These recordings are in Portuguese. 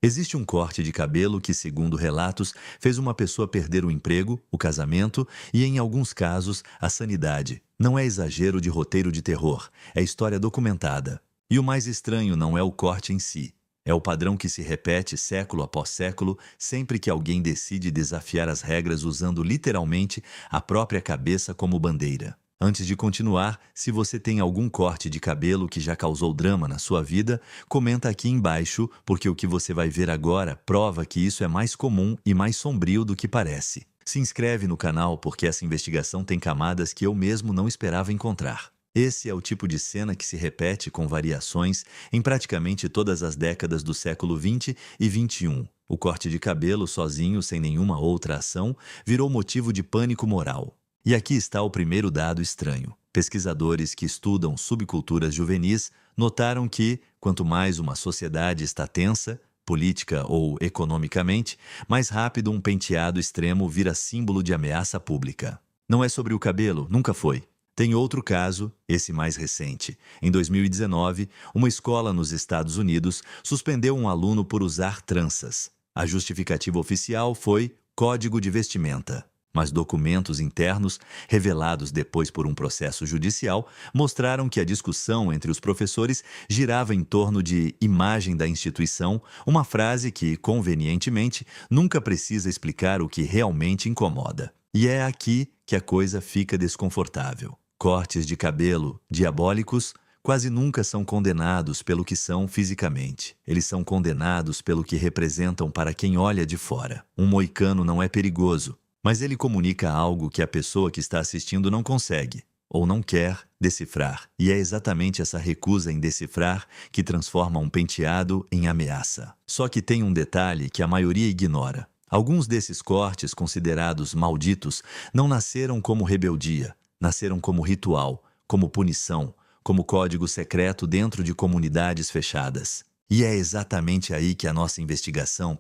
Existe um corte de cabelo que, segundo relatos, fez uma pessoa perder o emprego, o casamento e, em alguns casos, a sanidade. Não é exagero de roteiro de terror, é história documentada. E o mais estranho não é o corte em si. É o padrão que se repete século após século, sempre que alguém decide desafiar as regras usando literalmente a própria cabeça como bandeira. Antes de continuar, se você tem algum corte de cabelo que já causou drama na sua vida, comenta aqui embaixo, porque o que você vai ver agora prova que isso é mais comum e mais sombrio do que parece. Se inscreve no canal porque essa investigação tem camadas que eu mesmo não esperava encontrar. Esse é o tipo de cena que se repete com variações em praticamente todas as décadas do século XX e XXI. O corte de cabelo sozinho, sem nenhuma outra ação, virou motivo de pânico moral. E aqui está o primeiro dado estranho. Pesquisadores que estudam subculturas juvenis notaram que, quanto mais uma sociedade está tensa, política ou economicamente, mais rápido um penteado extremo vira símbolo de ameaça pública. Não é sobre o cabelo, nunca foi. Tem outro caso, esse mais recente. Em 2019, uma escola nos Estados Unidos suspendeu um aluno por usar tranças. A justificativa oficial foi código de vestimenta. Mas documentos internos, revelados depois por um processo judicial, mostraram que a discussão entre os professores girava em torno de imagem da instituição, uma frase que, convenientemente, nunca precisa explicar o que realmente incomoda. E é aqui que a coisa fica desconfortável. Cortes de cabelo diabólicos quase nunca são condenados pelo que são fisicamente. Eles são condenados pelo que representam para quem olha de fora. Um moicano não é perigoso, mas ele comunica algo que a pessoa que está assistindo não consegue, ou não quer, decifrar. E é exatamente essa recusa em decifrar que transforma um penteado em ameaça. Só que tem um detalhe que a maioria ignora. Alguns desses cortes considerados malditos não nasceram como rebeldia, nasceram como ritual, como punição, como código secreto dentro de comunidades fechadas. E é exatamente aí que a nossa investigação...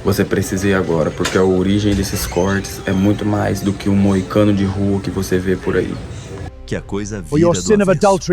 Você precisa ir agora, porque a origem desses cortes é muito mais do que um moicano de rua que você vê por aí. Que a coisa vira do avesso,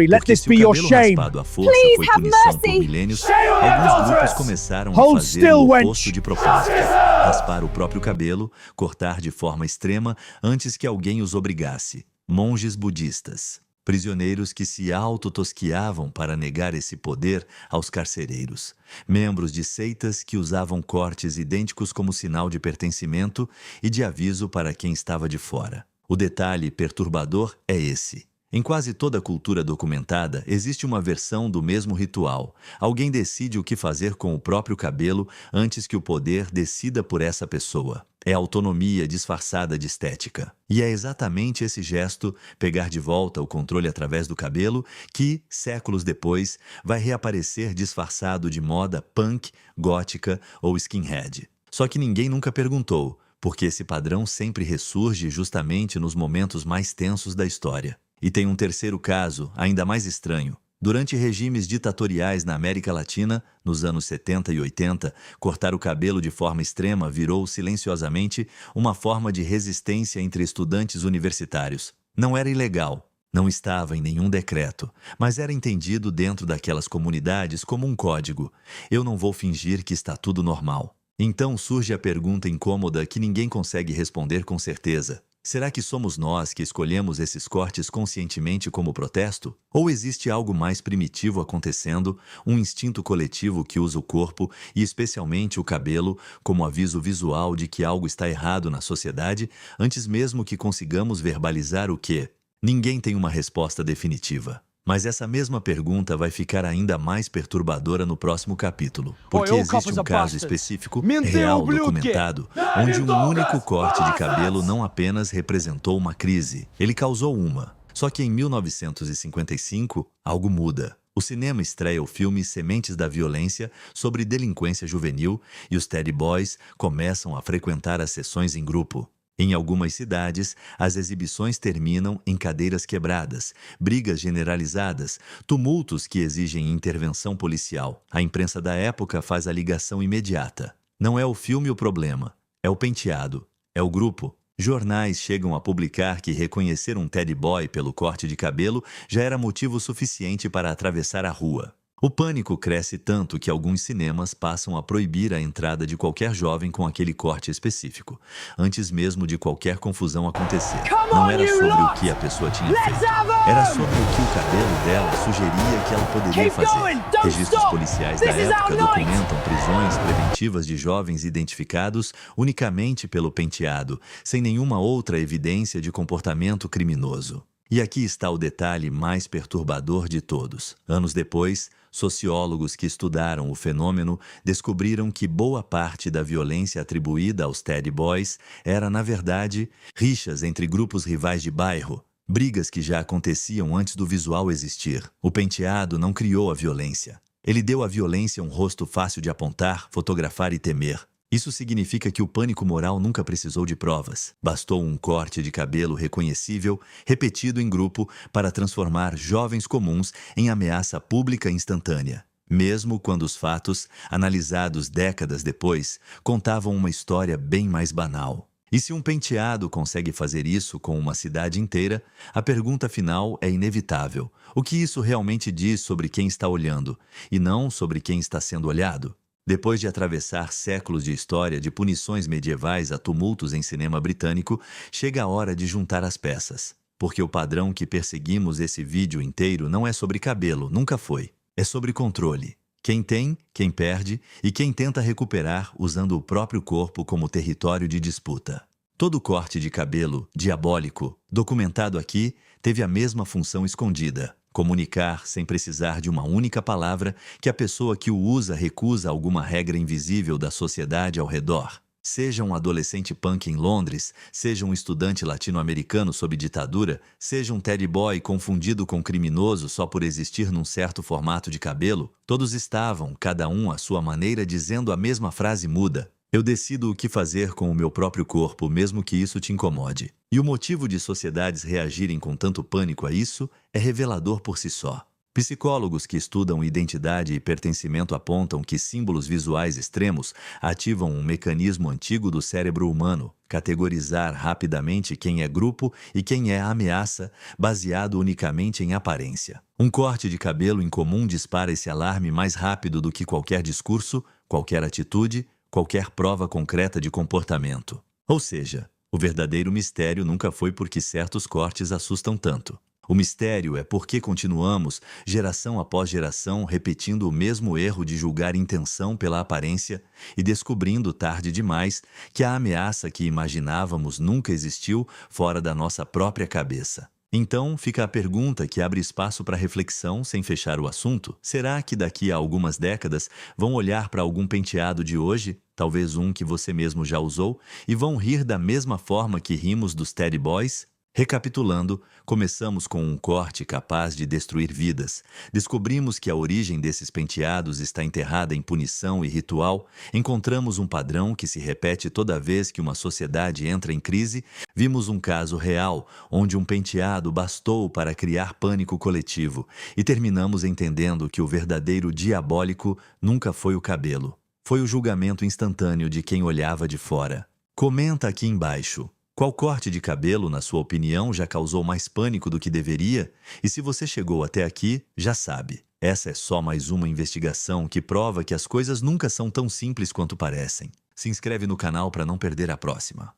porque se o cabelo raspado à força foi punição por milênios, alguns grupos começaram a fazer o oposto de propósito. Raspar o próprio cabelo, cortar de forma extrema antes que alguém os obrigasse. Monges budistas. Prisioneiros que se autotosquiavam para negar esse poder aos carcereiros. Membros de seitas que usavam cortes idênticos como sinal de pertencimento e de aviso para quem estava de fora. O detalhe perturbador é esse. Em quase toda cultura documentada, existe uma versão do mesmo ritual. Alguém decide o que fazer com o próprio cabelo antes que o poder decida por essa pessoa. É autonomia disfarçada de estética. E é exatamente esse gesto, pegar de volta o controle através do cabelo, que, séculos depois, vai reaparecer disfarçado de moda punk, gótica ou skinhead. Só que ninguém nunca perguntou, porque esse padrão sempre ressurge justamente nos momentos mais tensos da história. E tem um terceiro caso, ainda mais estranho. Durante regimes ditatoriais na América Latina, nos anos 70 e 80, cortar o cabelo de forma extrema virou silenciosamente uma forma de resistência entre estudantes universitários. Não era ilegal, não estava em nenhum decreto, mas era entendido dentro daquelas comunidades como um código. Eu não vou fingir que está tudo normal. Então surge a pergunta incômoda que ninguém consegue responder com certeza. Será que somos nós que escolhemos esses cortes conscientemente como protesto? Ou existe algo mais primitivo acontecendo, um instinto coletivo que usa o corpo, e especialmente o cabelo, como aviso visual de que algo está errado na sociedade, antes mesmo que consigamos verbalizar o quê? Ninguém tem uma resposta definitiva. Mas essa mesma pergunta vai ficar ainda mais perturbadora no próximo capítulo, porque existe um caso específico, real, documentado, onde um único corte de cabelo não apenas representou uma crise, ele causou uma. Só que em 1955, algo muda. O cinema estreia o filme Sementes da Violência sobre delinquência juvenil e os Teddy Boys começam a frequentar as sessões em grupo. Em algumas cidades, as exibições terminam em cadeiras quebradas, brigas generalizadas, tumultos que exigem intervenção policial. A imprensa da época faz a ligação imediata. Não é o filme o problema, é o penteado, é o grupo. Jornais chegam a publicar que reconhecer um Teddy Boy pelo corte de cabelo já era motivo suficiente para atravessar a rua. O pânico cresce tanto que alguns cinemas passam a proibir a entrada de qualquer jovem com aquele corte específico, antes mesmo de qualquer confusão acontecer. Não era sobre o que a pessoa tinha feito, era sobre o que o cabelo dela sugeria que ela poderia fazer. Registros policiais da época documentam prisões preventivas de jovens identificados unicamente pelo penteado, sem nenhuma outra evidência de comportamento criminoso. E aqui está o detalhe mais perturbador de todos. Anos depois, sociólogos que estudaram o fenômeno descobriram que boa parte da violência atribuída aos Teddy Boys era, na verdade, rixas entre grupos rivais de bairro, brigas que já aconteciam antes do visual existir. O penteado não criou a violência. Ele deu à violência um rosto fácil de apontar, fotografar e temer. Isso significa que o pânico moral nunca precisou de provas. Bastou um corte de cabelo reconhecível, repetido em grupo, para transformar jovens comuns em ameaça pública instantânea. Mesmo quando os fatos, analisados décadas depois, contavam uma história bem mais banal. E se um penteado consegue fazer isso com uma cidade inteira, a pergunta final é inevitável. O que isso realmente diz sobre quem está olhando, e não sobre quem está sendo olhado? Depois de atravessar séculos de história, de punições medievais a tumultos em cinema britânico, chega a hora de juntar as peças. Porque o padrão que perseguimos esse vídeo inteiro não é sobre cabelo, nunca foi. É sobre controle. Quem tem, quem perde e quem tenta recuperar usando o próprio corpo como território de disputa. Todo corte de cabelo, diabólico, documentado aqui, teve a mesma função escondida. Comunicar, sem precisar de uma única palavra, que a pessoa que o usa recusa alguma regra invisível da sociedade ao redor. Seja um adolescente punk em Londres, seja um estudante latino-americano sob ditadura, seja um Teddy Boy confundido com criminoso só por existir num certo formato de cabelo, todos estavam, cada um à sua maneira, dizendo a mesma frase muda. Eu decido o que fazer com o meu próprio corpo, mesmo que isso te incomode. E o motivo de sociedades reagirem com tanto pânico a isso é revelador por si só. Psicólogos que estudam identidade e pertencimento apontam que símbolos visuais extremos ativam um mecanismo antigo do cérebro humano, categorizar rapidamente quem é grupo e quem é ameaça, baseado unicamente em aparência. Um corte de cabelo incomum dispara esse alarme mais rápido do que qualquer discurso, qualquer atitude, qualquer prova concreta de comportamento. Ou seja, o verdadeiro mistério nunca foi porque certos cortes assustam tanto. O mistério é porque continuamos, geração após geração, repetindo o mesmo erro de julgar intenção pela aparência e descobrindo tarde demais que a ameaça que imaginávamos nunca existiu fora da nossa própria cabeça. Então, fica a pergunta que abre espaço para reflexão sem fechar o assunto. Será que daqui a algumas décadas vão olhar para algum penteado de hoje, talvez um que você mesmo já usou, e vão rir da mesma forma que rimos dos Teddy Boys? Recapitulando, começamos com um corte capaz de destruir vidas. Descobrimos que a origem desses penteados está enterrada em punição e ritual. Encontramos um padrão que se repete toda vez que uma sociedade entra em crise. Vimos um caso real, onde um penteado bastou para criar pânico coletivo. E terminamos entendendo que o verdadeiro diabólico nunca foi o cabelo. Foi o julgamento instantâneo de quem olhava de fora. Comenta aqui embaixo. Qual corte de cabelo, na sua opinião, já causou mais pânico do que deveria? E se você chegou até aqui, já sabe. Essa é só mais uma investigação que prova que as coisas nunca são tão simples quanto parecem. Se inscreve no canal para não perder a próxima.